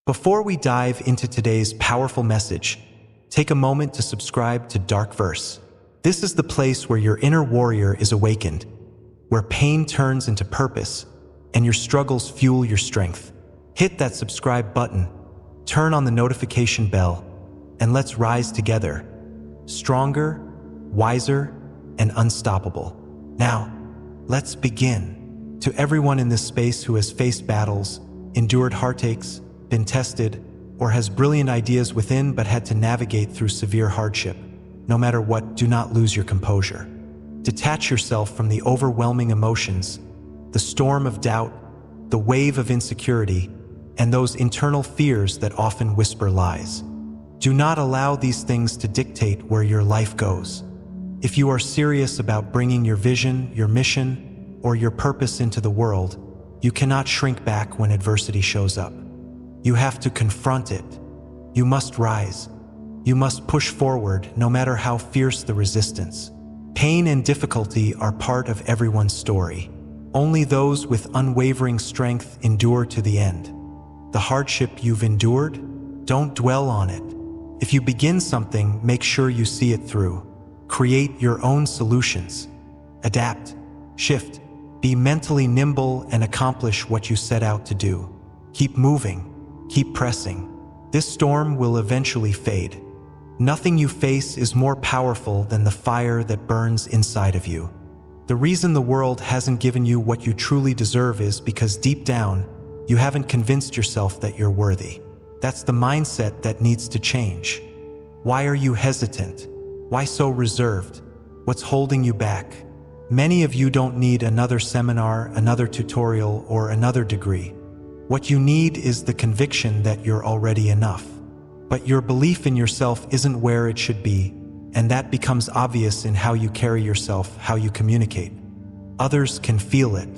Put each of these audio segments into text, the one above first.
Before we dive into today's powerful message, take a moment to subscribe to Dark Verse. This is the place where your inner warrior is awakened, where pain turns into purpose, and your struggles fuel your strength. Hit that subscribe button, turn on the notification bell, and let's rise together, stronger, wiser, and unstoppable. Now, let's begin. To everyone in this space who has faced battles, endured heartaches, been tested, or has brilliant ideas within but had to navigate through severe hardship, no matter what, do not lose your composure. Detach yourself from the overwhelming emotions, the storm of doubt, the wave of insecurity, and those internal fears that often whisper lies. Do not allow these things to dictate where your life goes. If you are serious about bringing your vision, your mission, or your purpose into the world, you cannot shrink back when adversity shows up. You have to confront it. You must rise. You must push forward, no matter how fierce the resistance. Pain and difficulty are part of everyone's story. Only those with unwavering strength endure to the end. The hardship you've endured, don't dwell on it. If you begin something, make sure you see it through. Create your own solutions. Adapt, shift, be mentally nimble, and accomplish what you set out to do. Keep moving. Keep pressing. This storm will eventually fade. Nothing you face is more powerful than the fire that burns inside of you. The reason the world hasn't given you what you truly deserve is because deep down, you haven't convinced yourself that you're worthy. That's the mindset that needs to change. Why are you hesitant? Why so reserved? What's holding you back? Many of you don't need another seminar, another tutorial, or another degree. What you need is the conviction that you're already enough. But your belief in yourself isn't where it should be, and that becomes obvious in how you carry yourself, how you communicate. Others can feel it.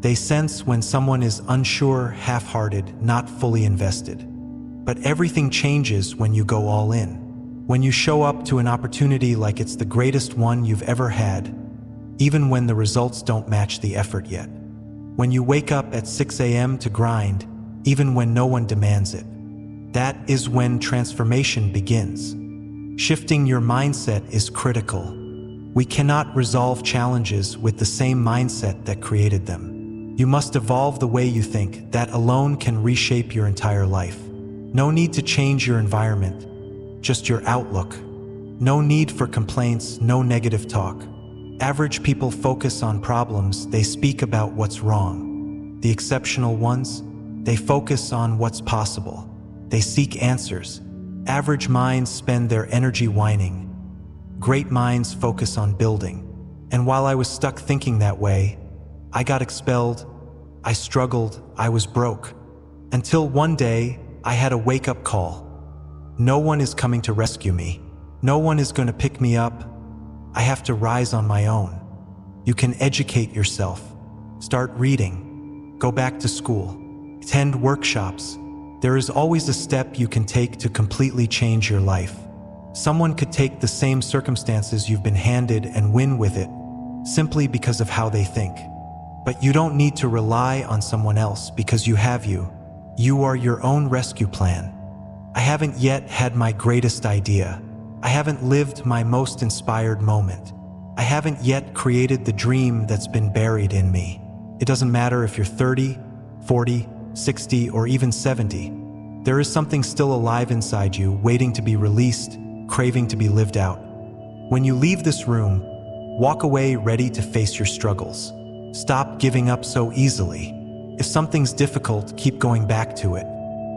They sense when someone is unsure, half-hearted, not fully invested. But everything changes when you go all in. When you show up to an opportunity like it's the greatest one you've ever had, even when the results don't match the effort yet. When you wake up at 6 a.m. to grind, even when no one demands it. That is when transformation begins. Shifting your mindset is critical. We cannot resolve challenges with the same mindset that created them. You must evolve the way you think. That alone can reshape your entire life. No need to change your environment, just your outlook. No need for complaints, no negative talk. Average people focus on problems, they speak about what's wrong. The exceptional ones, they focus on what's possible. They seek answers. Average minds spend their energy whining. Great minds focus on building. And while I was stuck thinking that way, I got expelled, I struggled, I was broke. Until one day, I had a wake-up call. No one is coming to rescue me. No one is going to pick me up. I have to rise on my own. You can educate yourself. Start reading. Go back to school. Attend workshops. There is always a step you can take to completely change your life. Someone could take the same circumstances you've been handed and win with it, simply because of how they think. But you don't need to rely on someone else because you have you. You are your own rescue plan. I haven't yet had my greatest idea. I haven't lived my most inspired moment. I haven't yet created the dream that's been buried in me. It doesn't matter if you're 30, 40, 60, or even 70. There is something still alive inside you, waiting to be released, craving to be lived out. When you leave this room, walk away ready to face your struggles. Stop giving up so easily. If something's difficult, keep going back to it.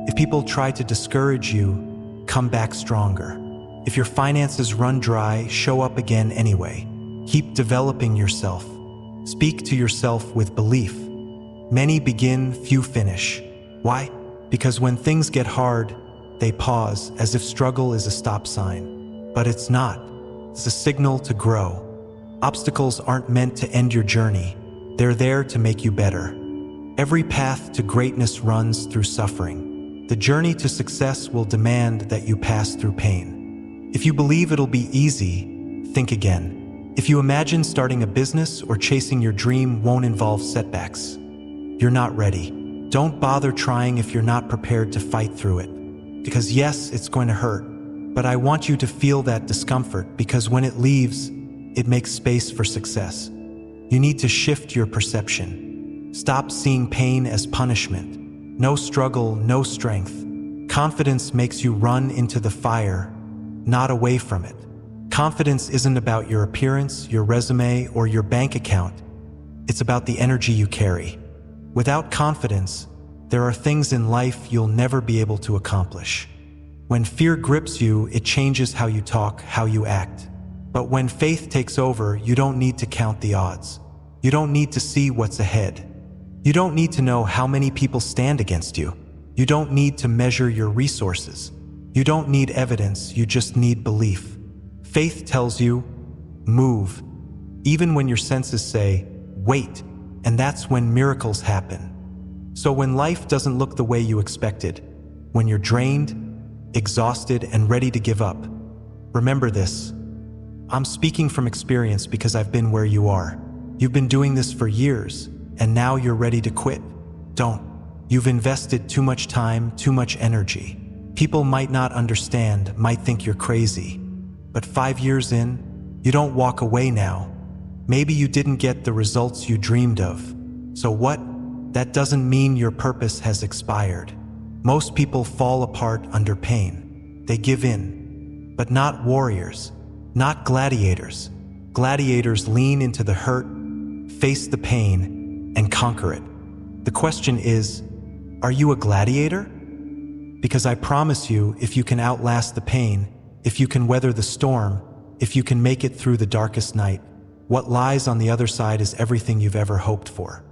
If people try to discourage you, come back stronger. If your finances run dry, show up again anyway. Keep developing yourself. Speak to yourself with belief. Many begin, few finish. Why? Because when things get hard, they pause as if struggle is a stop sign. But it's not. It's a signal to grow. Obstacles aren't meant to end your journey. They're there to make you better. Every path to greatness runs through suffering. The journey to success will demand that you pass through pain. If you believe it'll be easy, think again. If you imagine starting a business or chasing your dream won't involve setbacks, you're not ready. Don't bother trying if you're not prepared to fight through it. Because yes, it's going to hurt, but I want you to feel that discomfort because when it leaves, it makes space for success. You need to shift your perception. Stop seeing pain as punishment. No struggle, no strength. Confidence makes you run into the fire, not away from it. Confidence isn't about your appearance, your resume, or your bank account. It's about the energy you carry. Without confidence, there are things in life you'll never be able to accomplish. When fear grips you, it changes how you talk, how you act. But when faith takes over, you don't need to count the odds. You don't need to see what's ahead. You don't need to know how many people stand against you. You don't need to measure your resources. You don't need evidence, you just need belief. Faith tells you, move, even when your senses say, wait, and that's when miracles happen. So when life doesn't look the way you expected, when you're drained, exhausted, and ready to give up, remember this. I'm speaking from experience because I've been where you are. You've been doing this for years, and now you're ready to quit. Don't. You've invested too much time, too much energy. People might not understand, might think you're crazy. But 5 years in, you don't walk away now. Maybe you didn't get the results you dreamed of. So what? That doesn't mean your purpose has expired. Most people fall apart under pain. They give in. But not warriors, not gladiators. Gladiators lean into the hurt, face the pain, and conquer it. The question is, are you a gladiator? Because I promise you, if you can outlast the pain, if you can weather the storm, if you can make it through the darkest night, what lies on the other side is everything you've ever hoped for.